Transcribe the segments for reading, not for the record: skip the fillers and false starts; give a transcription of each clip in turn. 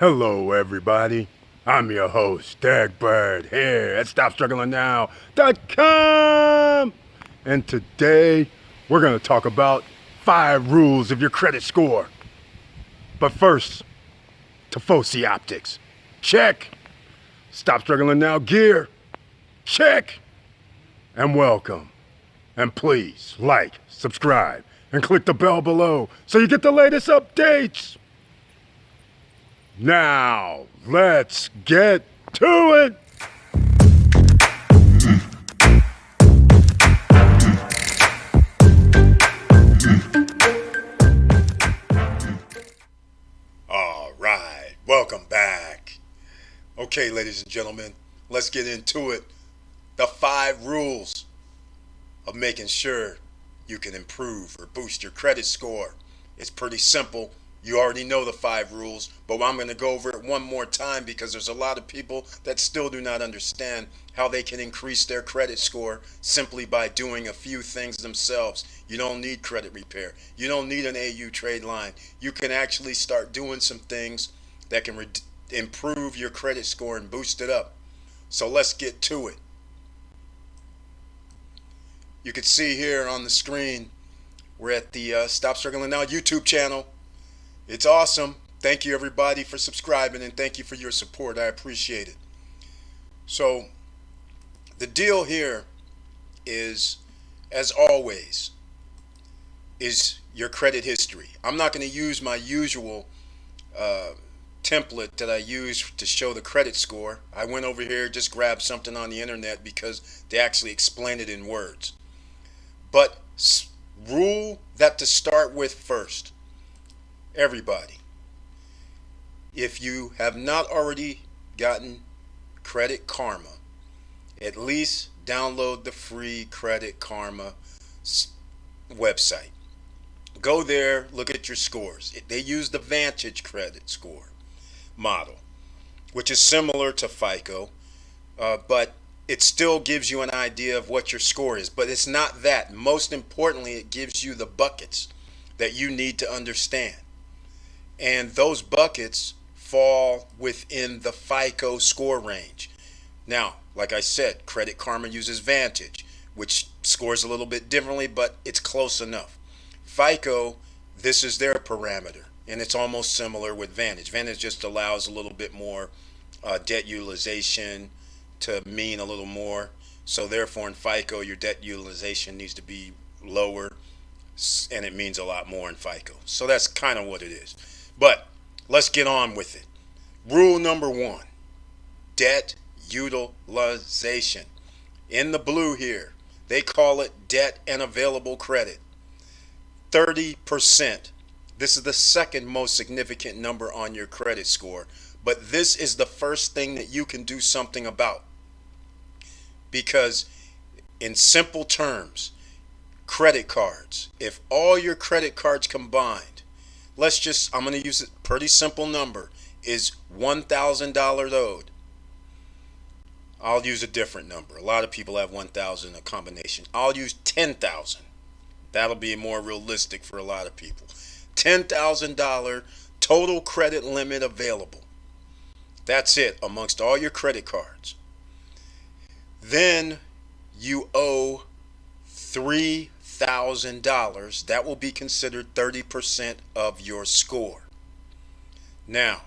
Hello, everybody. I'm your host, Dagbird, here at StopStrugglingNow.com. And today, we're going to talk about 5 rules of your credit score. But first, Tifosi Optics. Check. Stop Struggling Now gear. Check. And welcome. And please like, subscribe, and click the bell below so you get the latest updates. Now, let's get to it! Alright, welcome back. Okay, ladies and gentlemen, let's get into it. The 5 rules of making sure you can improve or boost your credit score. It's pretty simple. You already know the 5 rules, but I'm going to go over it one more time because there's a lot of people that still do not understand how they can increase their credit score simply by doing a few things themselves. You don't need credit repair. You don't need an AU trade line. You can actually start doing some things that can improve your credit score and boost it up. So let's get to it. You can see here on the screen, we're at the Stop Struggling Now YouTube channel. It's awesome. Thank you everybody for subscribing and thank you for your support. I appreciate it. So the deal here is, as always, is your credit history. I'm not going to use my usual template that I use to show the credit score. I went over here, just grabbed something on the internet because they actually explain it in words. But rule that to start with first. Everybody, if you have not already gotten Credit Karma, at least download the free Credit Karma website. Go there, look at your scores. They use the Vantage credit score model, which is similar to Fico, but it still gives you an idea of what your score is. But it's not that. Most importantly, it gives you the buckets that you need to understand. And those buckets fall within the FICO score range. Now, like I said, Credit Karma uses Vantage, which scores a little bit differently, but it's close enough. FICO, this is their parameter, and it's almost similar with Vantage. Vantage just allows a little bit more debt utilization to mean a little more. So therefore, in FICO, your debt utilization needs to be lower, and it means a lot more in FICO. So that's kind of what it is. But let's get on with it. Rule number 1, debt utilization. In the blue here, they call it debt and available credit. 30%. This is the second most significant number on your credit score. But this is the first thing that you can do something about. Because in simple terms, credit cards, if all your credit cards combined, I'm going to use a pretty simple number, is $1,000 owed. I'll use a different number. A lot of people have 1,000, a combination. I'll use 10,000. That'll be more realistic for a lot of people. $10,000 total credit limit available. That's it amongst all your credit cards. Then you owe $3,000. That will be considered 30% of your score. Now,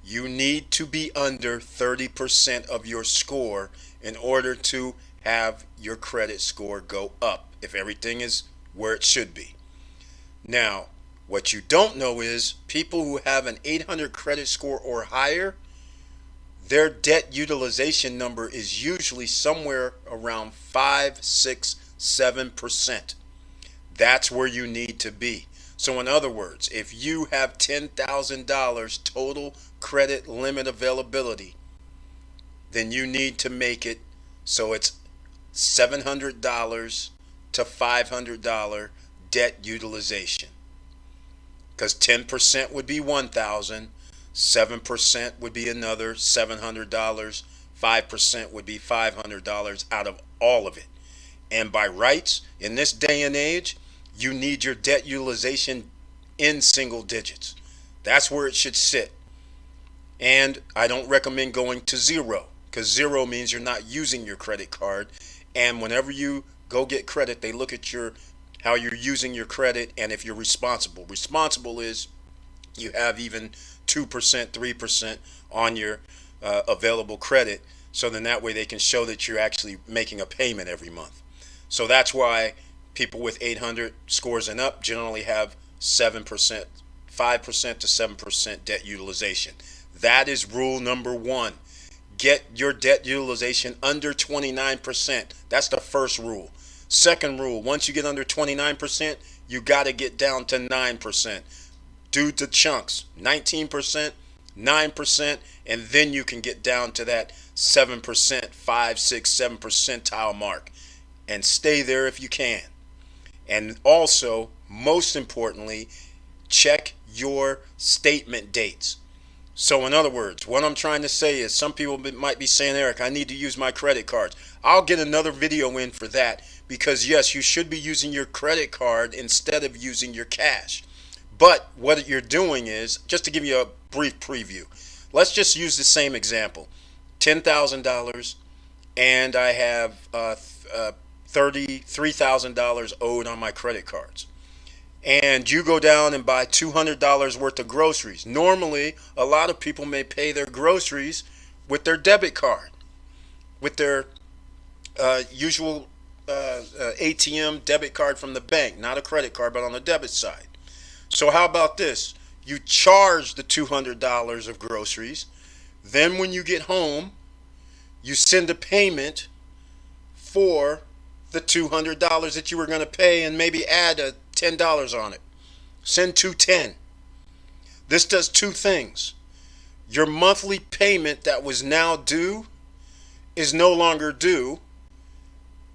you need to be under 30% of your score in order to have your credit score go up if everything is where it should be. Now, what you don't know is people who have an 800 credit score or higher, their debt utilization number is usually somewhere around 5, 6, 7%. That's where you need to be. So in other words, if you have $10,000 total credit limit availability, then you need to make it so it's $700 to $500 debt utilization. Because 10% would be $1,000, 7% would be another $700, 5% would be $500 out of all of it. And by rights, in this day and age, you need your debt utilization in single digits. That's where it should sit. And I don't recommend going to zero, because zero means you're not using your credit card. And whenever you go get credit, they look at your how you're using your credit and if you're responsible. Responsible is you have even 2%, 3% on your available credit. So then that way they can show that you're actually making a payment every month. So that's why people with 800 scores and up generally have 7%, 5% to 7% debt utilization. That is rule number one. Get your debt utilization under 29%. That's the first rule. Second rule, once you get under 29%, you got to get down to 9%. Do the chunks, 19%, 9%, and then you can get down to that 7%, 5, 6, 7 percentile mark, and stay there if you can. And also, most importantly, check your statement dates. So in other words, what I'm trying to say is some people might be saying, Eric, I need to use my credit cards. I'll get another video in for that, because yes, you should be using your credit card instead of using your cash. But what you're doing is, just to give you a brief preview, let's just use the same example. $10,000 and I have $33,000 owed on my credit cards. And you go down and buy $200 worth of groceries. Normally, a lot of people may pay their groceries with their debit card, with their usual ATM debit card from the bank, not a credit card, but on the debit side. So how about this? You charge the $200 of groceries. Then when you get home, you send a payment for the $200 that you were going to pay and maybe add a $10 on it. Send 210. This does two things. Your monthly payment that was now due is no longer due,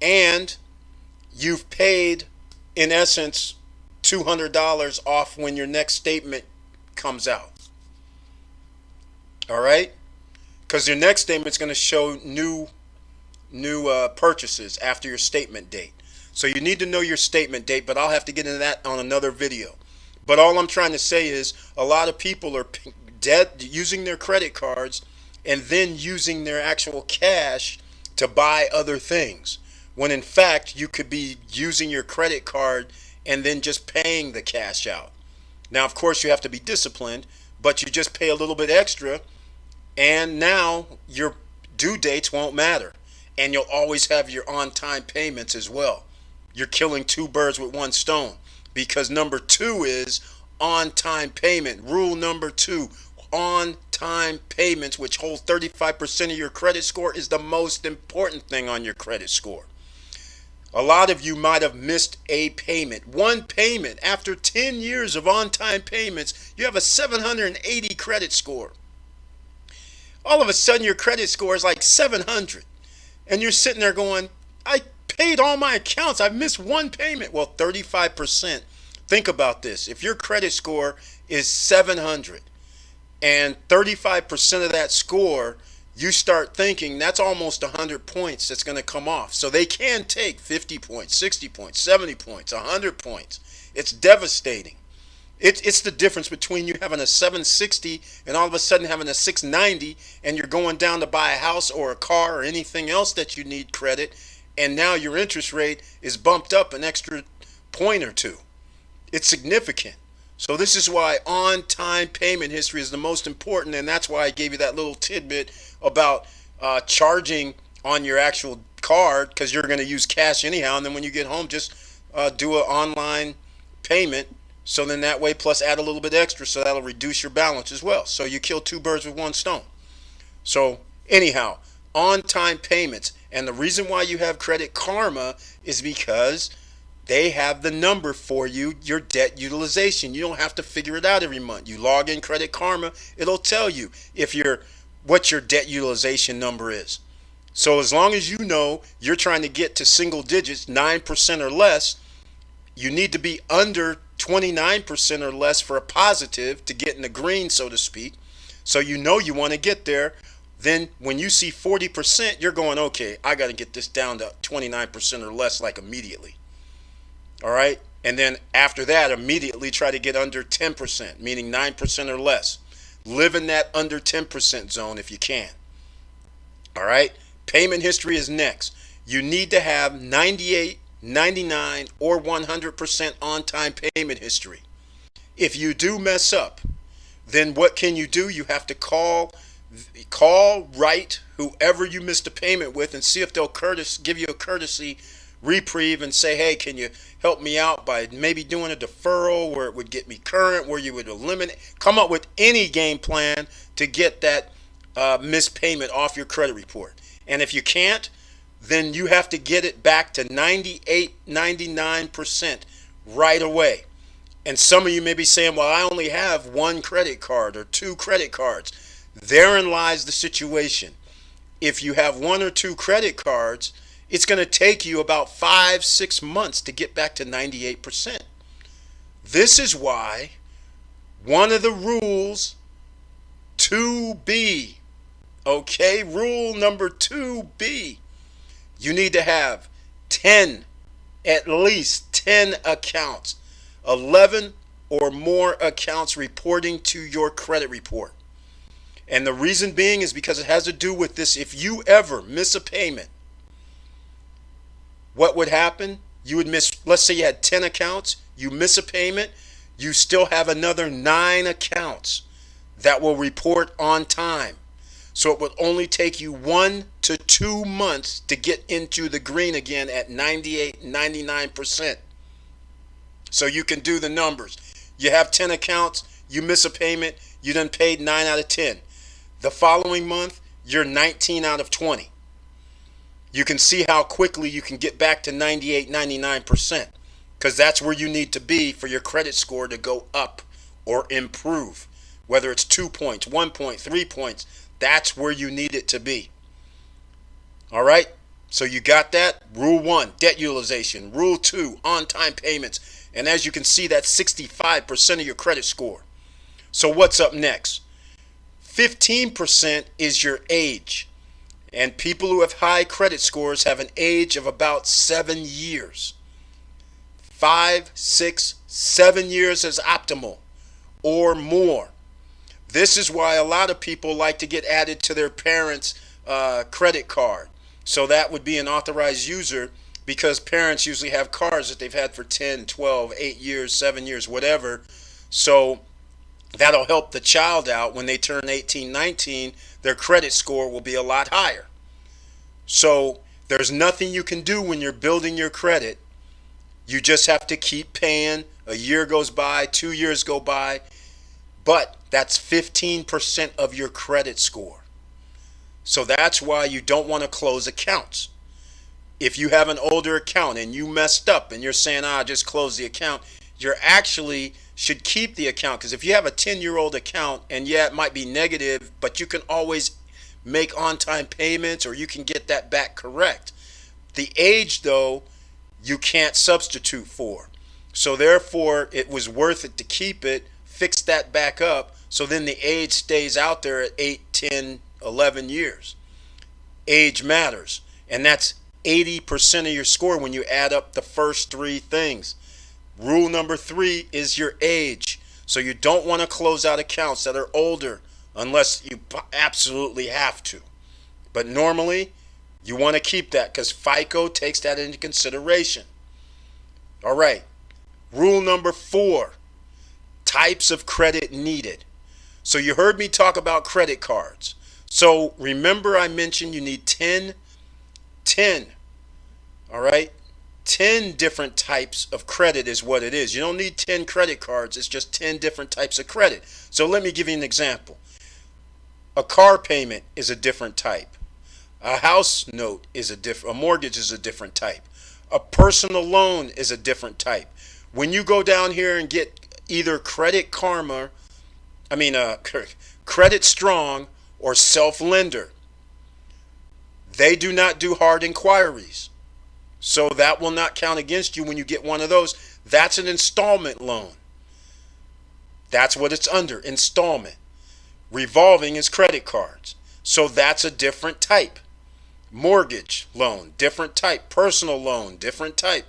and you've paid, in essence, $200 off when your next statement comes out. All right? Because your next statement is going to show new purchases after your statement date. So you need to know your statement date, but I'll have to get into that on another video. But all I'm trying to say is a lot of people are using their credit cards and then using their actual cash to buy other things, when in fact you could be using your credit card and then just paying the cash out. Now, of course, you have to be disciplined, but you just pay a little bit extra, and now your due dates won't matter, and you'll always have your on-time payments as well. You're killing two birds with one stone, because number two is on-time payment. Rule number two, on-time payments, which hold 35% of your credit score, is the most important thing on your credit score. A lot of you might have missed a payment. One payment. After 10 years of on-time payments, you have a 780 credit score. All of a sudden, your credit score is like 700. And you're sitting there going, I paid all my accounts. I've missed one payment. Well, 35%. Think about this. If your credit score is 700 and 35% of that score, you start thinking that's almost 100 points that's going to come off. So they can take 50 points, 60 points, 70 points, 100 points. It's devastating. It's the difference between you having a 760 and all of a sudden having a 690, and you're going down to buy a house or a car or anything else that you need credit, and now your interest rate is bumped up an extra point or two. It's significant. So this is why on-time payment history is the most important, and that's why I gave you that little tidbit about charging on your actual card, because you're going to use cash anyhow, and then when you get home, just do an online payment. So then that way, plus add a little bit extra, so that'll reduce your balance as well. So you kill two birds with one stone. So anyhow, on-time payments. And the reason why you have Credit Karma is because they have the number for you, your debt utilization. You don't have to figure it out every month. You log in Credit Karma, it'll tell you what your debt utilization number is. So as long as you know you're trying to get to single digits, 9% or less, you need to be under 29% or less for a positive to get in the green, so to speak. So you know you want to get there. Then when you see 40%, you're going, okay, I got to get this down to 29% or less, like immediately. All right. And then after that, immediately try to get under 10%, meaning 9% or less. Live in that under 10% zone if you can. All right. Payment history is next. You need to have 98, 99, or 100% on time payment history. If you do mess up, then what can you do? You have to write whoever you missed a payment with and see if they'll give you a courtesy reprieve and say, hey, can you help me out by maybe doing a deferral where it would get me current, where you would come up with any game plan to get that missed payment off your credit report. And if you can't, then you have to get it back to 98, 99% right away. And some of you may be saying, well, I only have one credit card or two credit cards. Therein lies the situation. If you have one or two credit cards, it's going to take you about 5-6 months to get back to 98%. This is why one of the rules 2B, okay, rule number 2B, you need to have 10, at least 10 accounts, 11 or more accounts reporting to your credit report. And the reason being is because it has to do with this. If you ever miss a payment, what would happen? You would miss, let's say you had 10 accounts, you miss a payment, you still have another 9 accounts that will report on time. So it would only take you 1 to 2 months to get into the green again at 98, 99%. So you can do the numbers. You have 10 accounts, you miss a payment, you done paid 9 out of 10. The following month, you're 19 out of 20. You can see how quickly you can get back to 98, 99%, because that's where you need to be for your credit score to go up or improve. Whether it's 2 points, 1 point, 3 points, that's where you need it to be. All right? So you got that? Rule 1, debt utilization. Rule 2, on-time payments. And as you can see, that's 65% of your credit score. So what's up next? 15% is your age. And people who have high credit scores have an age of about 7 years. 5, 6, 7 years is optimal or more. This is why a lot of people like to get added to their parents' credit card. So that would be an authorized user, because parents usually have cards that they've had for 10, 12, 8 years, 7 years, whatever. So that'll help the child out when they turn 18, 19. Their credit score will be a lot higher. So there's nothing you can do when you're building your credit. You just have to keep paying. A year goes by, 2 years go by, but that's 15% of your credit score. So that's why you don't want to close accounts. If you have an older account and you messed up and you're saying, just close the account, you actually should keep the account. Because if you have a 10-year-old account, and yeah, it might be negative, but you can always make on-time payments, or you can get that back correct. The age, though, you can't substitute for. So therefore, it was worth it to keep it, fix that back up, so then the age stays out there at 8, 10, 11 years. Age matters, and that's 80% of your score when you add up the first 3 things. Rule number 3 is your age. So you don't want to close out accounts that are older unless you absolutely have to. But normally, you want to keep that because FICO takes that into consideration. All right. Rule number 4, types of credit needed. So you heard me talk about credit cards. So remember I mentioned you need 10, all right? 10 different types of credit is what it is. You don't need 10 credit cards. It's just 10 different types of credit. So let me give you an example. A car payment is a different type. A house note is a mortgage is a different type. A personal loan is a different type. When you go down here and get either Credit Strong or Self-Lender, they do not do hard inquiries. So that will not count against you when you get one of those. That's an installment loan. That's what it's under, installment. Revolving is credit cards. So that's a different type. Mortgage loan, different type. Personal loan, different type.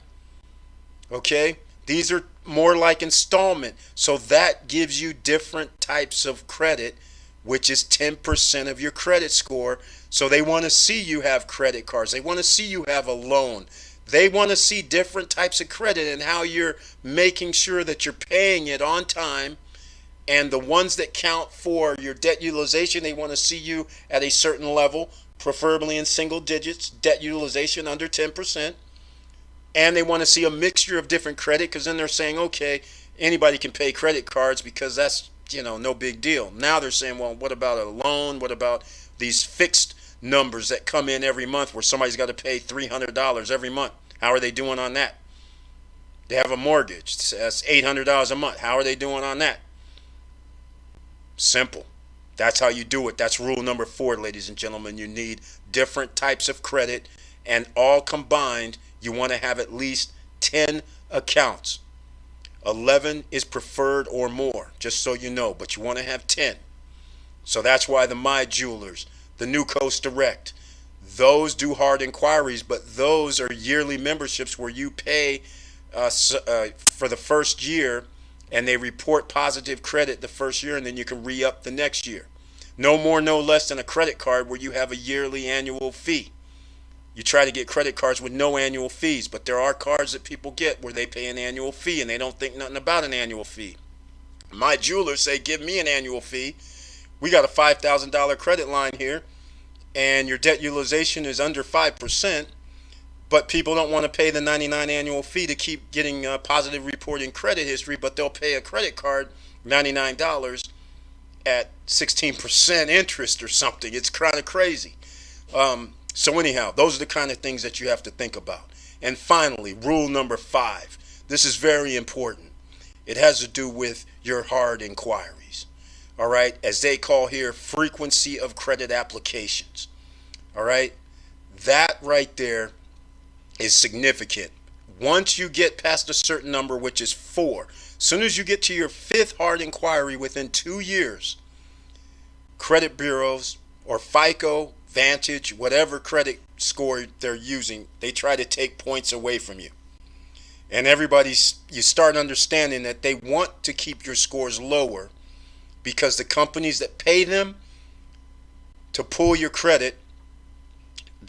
Okay? These are more like installment. So that gives you different types of credit, which is 10% of your credit score. So they want to see you have credit cards. They want to see you have a loan. They want to see different types of credit and how you're making sure that you're paying it on time. And the ones that count for your debt utilization, they want to see you at a certain level, preferably in single digits, debt utilization under 10%. And they want to see a mixture of different credit, because then they're saying, okay, anybody can pay credit cards because that's, no big deal. Now they're saying, well, what about a loan? What about these fixed numbers that come in every month where somebody's got to pay $300 every month? How are they doing on that? They have a mortgage. That's $800 a month. How are they doing on that? Simple. That's how you do it. That's rule number 4, ladies and gentlemen. You need different types of credit, and all combined, you want to have at least 10 accounts. 11 is preferred or more, just so you know, but you want to have 10. So that's why the My Jewelers, the New Coast Direct, those do hard inquiries, but those are yearly memberships where you pay for the first year, and they report positive credit the first year, and then you can re-up the next year. No more, no less than a credit card where you have a yearly annual fee. You try to get credit cards with no annual fees, but there are cards that people get where they pay an annual fee and they don't think nothing about an annual fee. My jewelers say, give me an annual fee. We got a $5,000 credit line here, and your debt utilization is under 5%, but people don't want to pay the $99 annual fee to keep getting positive reporting credit history, but they'll pay a credit card $99 at 16% interest or something. It's kind of crazy. So anyhow, those are the kind of things that you have to think about. And finally, rule number 5. This is very important. It has to do with your hard inquiries. All right, as they call here, frequency of credit applications. All right, that right there is significant. Once you get past a certain number, which is 4, as soon as you get to your 5th hard inquiry within 2 years, credit bureaus or Fico, Vantage, whatever credit score they're using, they try to take points away from you. And you start understanding that they want to keep your scores lower, because the companies that pay them to pull your credit,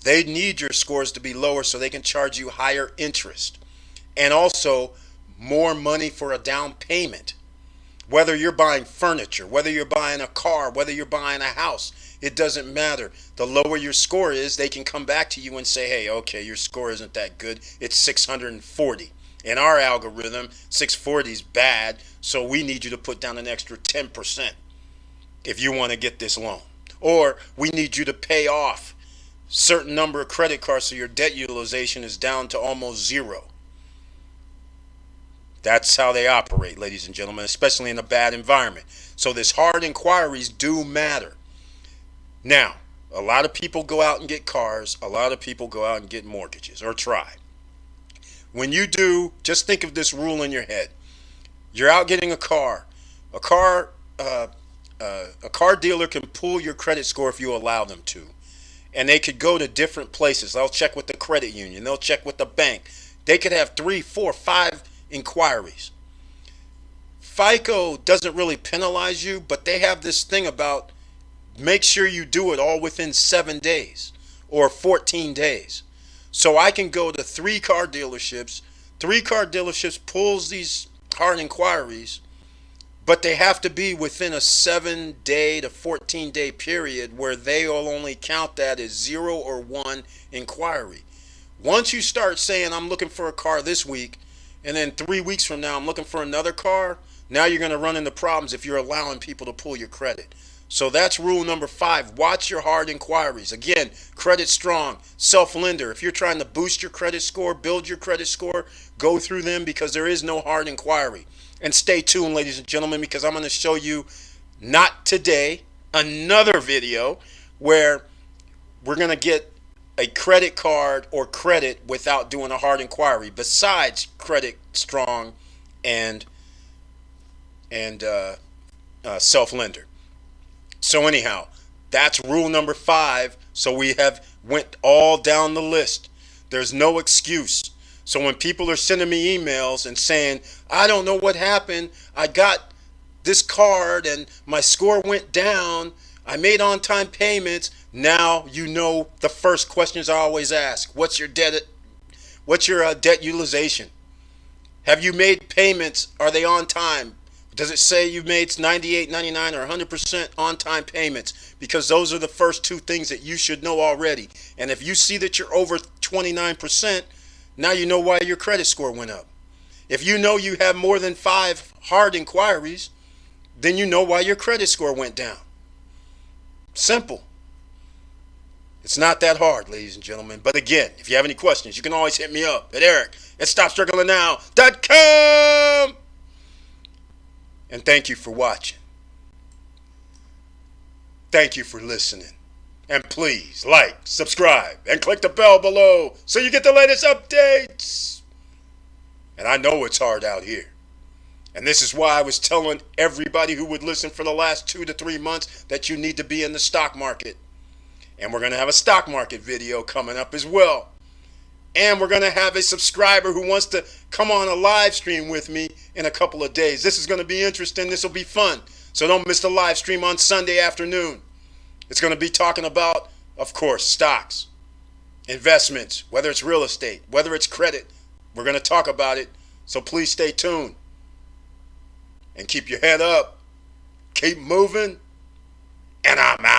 they need your scores to be lower so they can charge you higher interest and also more money for a down payment. Whether you're buying furniture, whether you're buying a car, whether you're buying a house, it doesn't matter. The lower your score is, they can come back to you and say, hey, okay, your score isn't that good. It's 640. In our algorithm, 640 is bad, so we need you to put down an extra 10% if you want to get this loan. Or we need you to pay off certain number of credit cards so your debt utilization is down to almost 0. That's how they operate, ladies and gentlemen, especially in a bad environment. So this hard inquiries do matter. Now, a lot of people go out and get cars. A lot of people go out and get mortgages, or try. When you do, just think of this rule in your head. You're out getting a car. A car dealer can pull your credit score if you allow them to. And they could go to different places. They'll check with the credit union. They'll check with the bank. They could have 3, 4, 5 inquiries. FICO doesn't really penalize you, but they have this thing about make sure you do it all within 7 days or 14 days. So I can go to 3 car dealerships. 3 car dealerships pulls these hard inquiries, but they have to be within a 7-day to 14-day period where they will only count that as 0 or 1 inquiry. Once you start saying, I'm looking for a car this week, and then 3 weeks from now, I'm looking for another car, now you're going to run into problems if you're allowing people to pull your credit. So that's rule number 5. Watch your hard inquiries. Again, credit strong, self-lender. If you're trying to boost your credit score, build your credit score, go through them, because there is no hard inquiry. And stay tuned, ladies and gentlemen, because I'm going to show you, not today, another video where we're going to get a credit card or credit without doing a hard inquiry, besides credit strong and self-lender. So anyhow, that's rule number 5. So we have went all down the list. There's no excuse. So when people are sending me emails and saying, I don't know what happened, I got this card and my score went down, I made on-time payments, now you know the first questions I always ask. What's your debt utilization? Have you made payments? Are they on time? Does it say you made 98, 99, or 100% on-time payments? Because those are the first two things that you should know already. And if you see that you're over 29%, now you know why your credit score went up. If you know you have more than 5 hard inquiries, then you know why your credit score went down. Simple. It's not that hard, ladies and gentlemen. But again, if you have any questions, you can always hit me up at eric@stopstrugglingnow.com. And thank you for watching. Thank you for listening. And please like, subscribe, and click the bell below so you get the latest updates. And I know it's hard out here. And this is why I was telling everybody who would listen for the last 2 to 3 months that you need to be in the stock market. And we're going to have a stock market video coming up as well. And we're going to have a subscriber who wants to come on a live stream with me in a couple of days. This is going to be interesting. This will be fun. So don't miss the live stream on Sunday afternoon. It's going to be talking about, of course, stocks, investments, whether it's real estate, whether it's credit. We're going to talk about it. So please stay tuned. And keep your head up. Keep moving. And I'm out.